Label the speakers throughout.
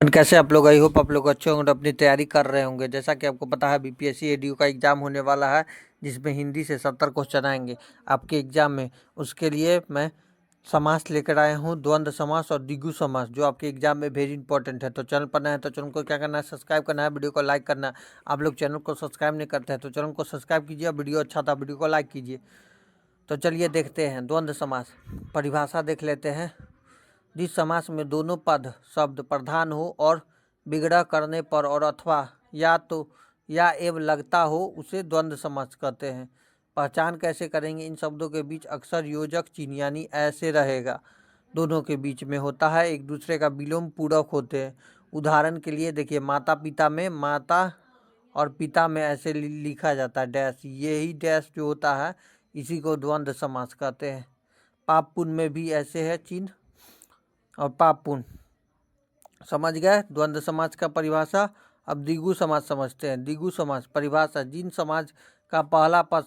Speaker 1: कैसे आप लोग? आई होप आप लोग अच्छे होंगे, अपनी तैयारी कर रहे होंगे। जैसा कि आपको पता है बीपीएससी एडीयू का एग्ज़ाम होने वाला है, जिसमें हिंदी से 70 क्वेश्चन आएंगे आपके एग्ज़ाम में। उसके लिए मैं समास लेकर आया हूँ, द्वंद्व समास और द्विगु समास, जो आपके एग्जाम में वेरी इंपॉर्टेंट है। तो चैनल पर नया है तो चैनल को क्या करना है, सब्सक्राइब करना है, वीडियो को लाइक करना है। आप लोग चैनल को सब्सक्राइब नहीं करते हैं तो चैनल को सब्सक्राइब कीजिए, वीडियो अच्छा था वीडियो को लाइक कीजिए। तो चलिए देखते हैं द्वंद्व समास। परिभाषा देख लेते हैं। जिस समास में दोनों पद शब्द प्रधान हो और विग्रह करने पर और अथवा या तो या एवं लगता हो, उसे द्वंद्व समास कहते हैं। पहचान कैसे करेंगे? इन शब्दों के बीच अक्सर योजक चिन्ह यानी ऐसे रहेगा दोनों के बीच में होता है, एक दूसरे का विलोम पूरक होते हैं। उदाहरण के लिए देखिए, माता पिता में माता और पिता में ऐसे लिखा जाता है डैश, यही डैश जो होता है इसी को द्वंद्व समास कहते हैं। पाप पुण्य में भी ऐसे है चिन्ह और पाप पुण्य। समझ गए द्वंद्व समाज का परिभाषा। अब द्विगु समाज समझते हैं। द्विगु समाज परिभाषा: जिन समाज का पहला पद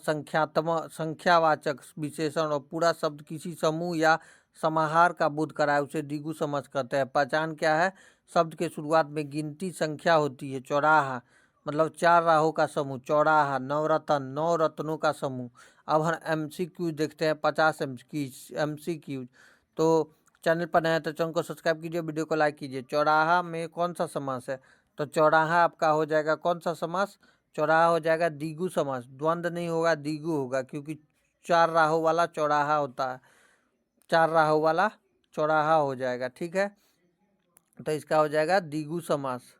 Speaker 1: संख्यावाचक विशेषण और पूरा शब्द किसी समूह या समाहार का बोध कराए, उसे द्विगु समाज कहते हैं। पहचान क्या है? शब्द के शुरुआत में गिनती संख्या होती है। चौराहा मतलब 4 राहों का समूह, चौराहा। नवरत्न 9 रत्नों का समूह। अब हम MCQ देखते हैं, 50 MCQ। तो चैनल पर नया है तो चैनल को सब्सक्राइब कीजिए, वीडियो को लाइक कीजिए। चौराहा में कौन सा समास है? तो चौराहा आपका हो जाएगा कौन सा समास? चौराहा हो जाएगा द्विगु समास। द्वंद्व नहीं होगा, द्विगु होगा, क्योंकि 4 राहों वाला चौराहा होता है। 4 राहों वाला चौराहा हो जाएगा, ठीक है। तो इसका हो जाएगा द्विगु समास,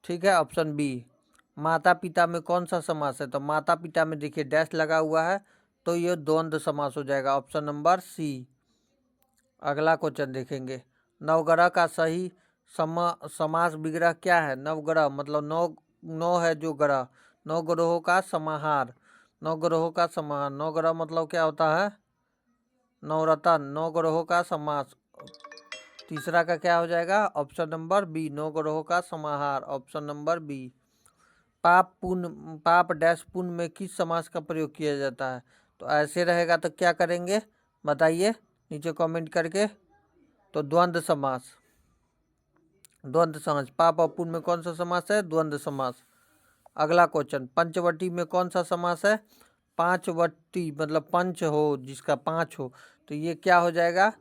Speaker 1: ठीक है। Option B. माता पिता में कौन सा समास है? तो माता पिता में देखिए डैश लगा हुआ है, तो ये द्वंद्व समास हो जाएगा। Option number C. अगला क्वेश्चन देखेंगे। नवग्रह का सही समास विग्रह क्या है? नवग्रह मतलब नौ है जो ग्रह, 9 ग्रहों का समाहार। 9 ग्रहों का समाहार, 9 ग्रह मतलब क्या होता है? नवरत्न, 9 ग्रहों का समास। तीसरा का क्या हो जाएगा? ऑप्शन नंबर बी, 9 ग्रहों का समाहार। Option number B. पाप डैश पुण्य में किस समास का प्रयोग किया जाता है? तो ऐसे रहेगा तो क्या करेंगे बताइए नीचे कमेंट करके। तो द्वंद्व समास। द्वंद्व समास। पाप और पुण्य में कौन सा समास है? द्वंद्व समास। अगला क्वेश्चन। पंचवटी में कौन सा समास है? पांचवटी मतलब पंच हो, जिसका 5 हो, तो ये क्या हो जाएगा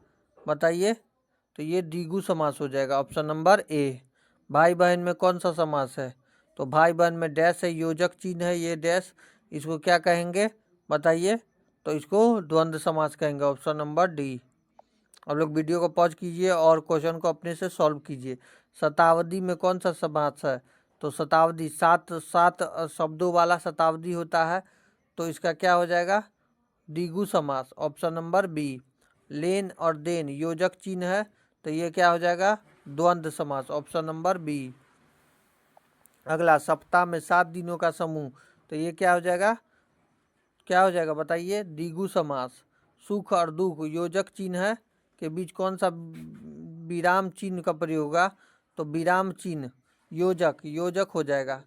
Speaker 1: बताइए? तो ये द्विगु समास हो जाएगा। Option number A. भाई बहन में कौन सा समास है? तो भाई बहन में डैश है, योजक चिन्ह है, ये डैश, इसको क्या कहेंगे बताइए? तो इसको द्वंद्व समास कहेंगे। Option number D. आप लोग वीडियो को पॉज कीजिए और क्वेश्चन को अपने से सॉल्व कीजिए। शताब्दी में कौन सा समास है? तो शताब्दी 7 शब्दों वाला शताब्दी होता है, तो इसका क्या हो जाएगा? द्विगु समास। Option number B. लेन और देन योजक चिन्ह है, तो ये क्या हो जाएगा? द्वंद्व समास। Option number B. अगला, सप्ताह में 7 दिनों का समूह, तो ये क्या हो जाएगा? क्या हो जाएगा बताइए? द्विगु समास। सुख और दुख योजक चिन्ह है के बीच कौन सा विराम चिन्ह का प्रयोग होगा? तो विराम चिन्ह योजक हो जाएगा।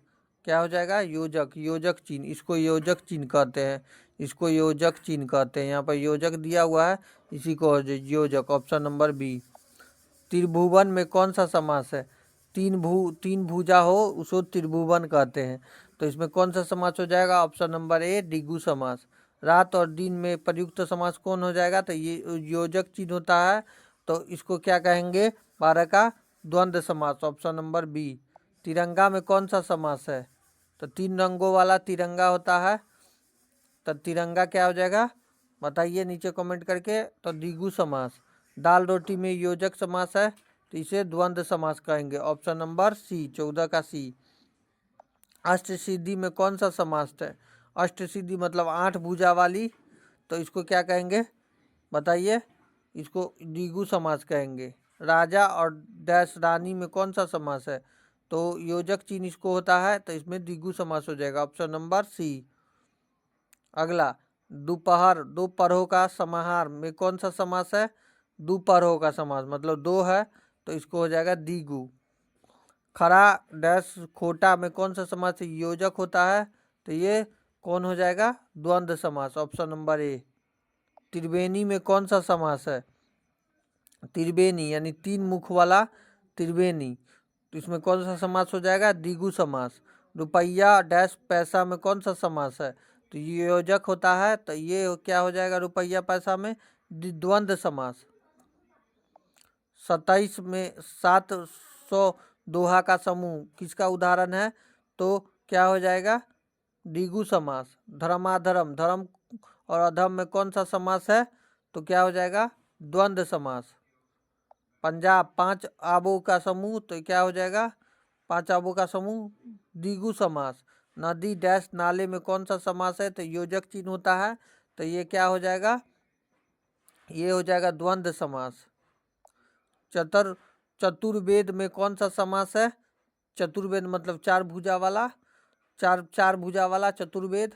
Speaker 1: क्या हो जाएगा? योजक चिन्ह, इसको योजक चिन्ह कहते हैं। इसको योजक चिन्ह कहते हैं। यहाँ पर योजक दिया हुआ है, इसी को योजक। Option number B. त्रिभुवन में कौन सा समास है? तीन भुजा हो उसको त्रिभुवन कहते हैं, तो इसमें कौन सा समास हो जाएगा? ऑप्शन नंबर ए, द्विगु समास। रात और दिन में प्रयुक्त समास कौन हो जाएगा? तो ये योजक चिन्ह होता है, तो इसको क्या कहेंगे? 12 का द्वंद्व समास। Option number B. तिरंगा में कौन सा समास है? तो 3 रंगों वाला तिरंगा होता है, तो तिरंगा क्या हो जाएगा बताइए नीचे कमेंट करके। तो द्विगु समास। दाल रोटी में योजक समास है, तो इसे द्वंद्व समास कहेंगे। ऑप्शन नंबर सी, 14 का सी। अष्ट सिद्धि में कौन सा समास है? अष्ट सिद्धि मतलब 8 भुजा वाली, तो इसको क्या कहेंगे बताइए? इसको द्विगु समास कहेंगे। राजा और डैश रानी में कौन सा समास है? तो योजक चिन्ह इसको होता है, तो इसमें द्विगु समास हो जाएगा। Option number C. अगला, दोपहर दो परों का समाहार में कौन सा समास है? दोपहरों का समास मतलब 2 है, तो इसको हो जाएगा द्विगु। खरा डैश खोटा में कौन सा समास योजक होता है, तो ये कौन हो जाएगा? द्वंद्व समास। Option number A. त्रिवेणी में कौन सा समास है? त्रिवेणी यानी 3 मुख वाला त्रिवेणी, तो इसमें कौन सा समास हो जाएगा? द्विगु समास। रुपया डैश पैसा में कौन सा समास है? तो ये योजक होता है, तो ये क्या हो जाएगा रुपया पैसा में? द्वंद्व समास। 27 में 700 दोहा का समूह किसका उदाहरण है? तो क्या हो जाएगा? द्विगु समास। धर्माधर्म, धर्म और अधम में कौन सा समास है? तो क्या हो जाएगा? द्वंद्व समास। पंजाब 5 आबों का समूह, तो क्या हो जाएगा? 5 आबों का समूह द्विगु समास। नदी डैश नाले में कौन सा समास है? तो योजक चिन्ह होता है, तो ये क्या हो जाएगा? ये हो जाएगा द्वंद्व समास। चतुर्वेद में कौन सा समास है? चतुर्वेद मतलब 4 भुजा वाला, चार भुजा वाला चतुर्वेद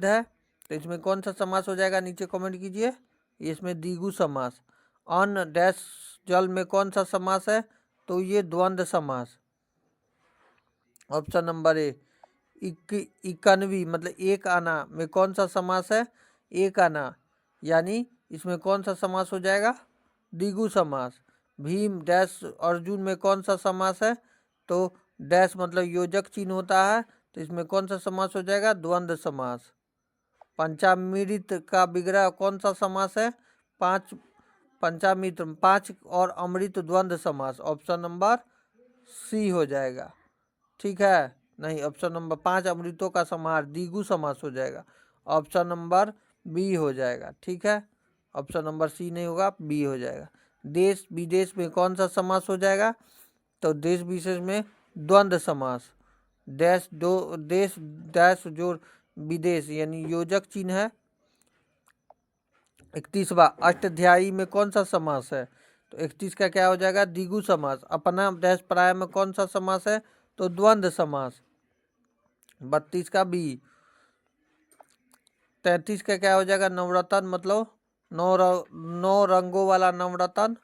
Speaker 1: है, तो इसमें कौन सा समास हो जाएगा? नीचे कमेंट कीजिए। इसमें द्विगु समास। अन्न डैश जल में कौन सा समास है? तो ये द्वंद्व समास। Option number A. इक्यानवी मतलब एक आना में कौन सा समास है? एक आना, यानी इसमें कौन सा समास हो जाएगा? द्विगु समास। भीम डैश अर्जुन में कौन सा समास है? तो डैश मतलब योजक चिन्ह होता है, तो इसमें कौन सा समास हो जाएगा? द्वंद्व समास। पंचामृत का विग्रह कौन सा समास है? 5 पंचामृत 5 और अमृत द्वंद्व समास। ऑप्शन नंबर सी हो जाएगा। ठीक है, नहीं, ऑप्शन नंबर 5 अमृतों का समाहार द्विगु समास हो जाएगा। ऑप्शन नंबर बी हो जाएगा। ठीक है, ऑप्शन नंबर सी नहीं होगा, बी हो जाएगा। देश विदेश में कौन सा समास हो जाएगा? तो देश विशेष में द्वंद्व समास। देश डैश जो विदेश यानी योजक चिन्ह है। 31वां अष्टाध्यायी में कौन सा समास है? तो 31 का क्या हो जाएगा? द्विगु समास। अपना डैश पराया में कौन सा समास है? तो द्वंद्व समास। 32 का बी। 33 का क्या हो जाएगा? नवरत्न मतलब 9 रंगों वाला नवरत्न,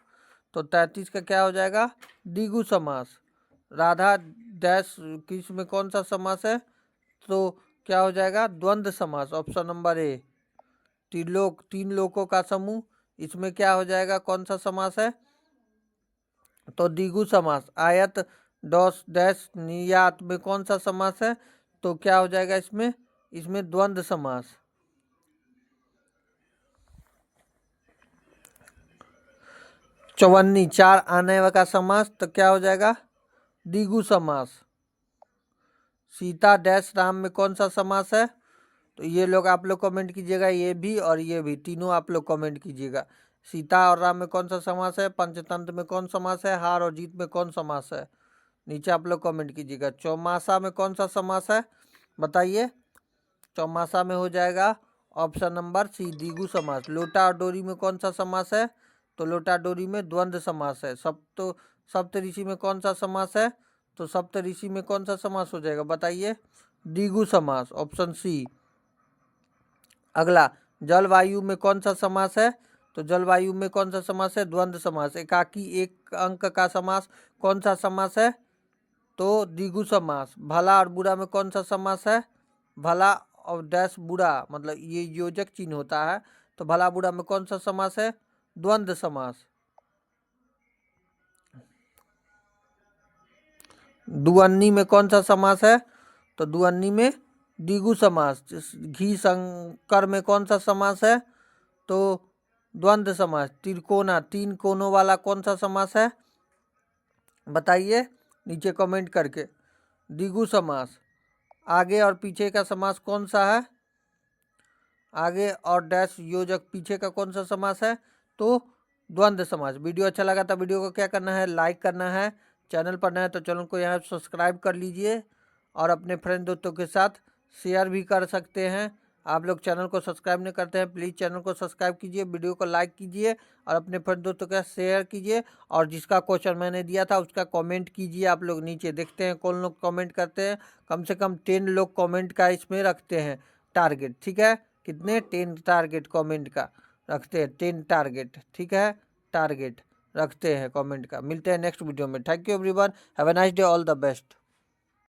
Speaker 1: तो 33 का क्या हो जाएगा? द्विगु समास। राधा डैश किस में कौन सा समास है? तो क्या हो जाएगा? द्वंद्व समास। Option number A. त्रिलोक 3 लोकों का समूह, इसमें क्या हो जाएगा? कौन सा समास है? तो द्विगु समास। आयत डैश निर्यात में कौन सा समास है? तो क्या हो जाएगा इसमें द्वंद्व समास। चौवन्नी 4 आने का समास, तो क्या हो जाएगा? द्विगु समास। सीता डैश राम में कौन सा समास है? तो ये लोग आप लोग कमेंट कीजिएगा, ये भी और ये भी, तीनों आप लोग कमेंट कीजिएगा। सीता और राम में कौन सा समास है? पंचतंत्र में कौन समास है? हार और जीत में कौन समास है? नीचे आप लोग कमेंट कीजिएगा। चौमासा में कौन सा समास है? बताइए। चौमासा में हो जाएगा ऑप्शन नंबर सी द्विगु समास। लोटा और डोरी में कौन सा समास है? तो लोटा डोरी में द्वंद्व समास है। सप्तऋषि में कौन सा समास है? तो सप्तऋषि में कौन सा समास हो जाएगा? बताइए। द्विगु समास। Option C. अगला जलवायु में कौन सा समास है? तो जलवायु में कौन सा समास है? द्वंद्व समास। एकाकी एक अंक का समास कौन सा समास है? तो द्विगु समास। भला और बुरा में कौन सा समास है? भला और डैश बुरा मतलब ये योजक चिन्ह होता है, तो भला बुरा में कौन सा समास है? द्वंद्व समास। दुअन्नी में कौन सा समास है? तो दुअन्नी में द्विगु समास। घी शंकर में कौन सा समास है? तो द्वंद्व समास। त्रिकोणा 3 कोनों वाला कौन सा समास है? बताइए नीचे कमेंट करके। द्विगु समास। आगे और पीछे का समास कौन सा है? आगे और डैश योजक पीछे का कौन सा समास है? तो द्वंद्व समास। वीडियो अच्छा लगा तो वीडियो को क्या करना है? लाइक करना है। चैनल पर नया है तो चैनल को यहाँ सब्सक्राइब कर लीजिए और अपने फ्रेंड दोस्तों के साथ शेयर भी कर सकते हैं। आप लोग चैनल को सब्सक्राइब नहीं करते हैं, प्लीज़ चैनल को सब्सक्राइब कीजिए, वीडियो को लाइक कीजिए और अपने फ्रेंड दोस्तों के साथ शेयर कीजिए। और जिसका क्वेश्चन मैंने दिया था उसका कमेंट कीजिए। आप लोग नीचे देखते हैं कौन लोग कमेंट करते हैं। कम से कम 10 लोग कमेंट का इसमें रखते हैं टारगेट। ठीक है, कितने? 10 टारगेट कमेंट का रखते हैं। 10 टारगेट, ठीक है, टारगेट रखते हैं कमेंट का। मिलते हैं नेक्स्ट वीडियो में। Thank you everyone, have a nice day, all the best.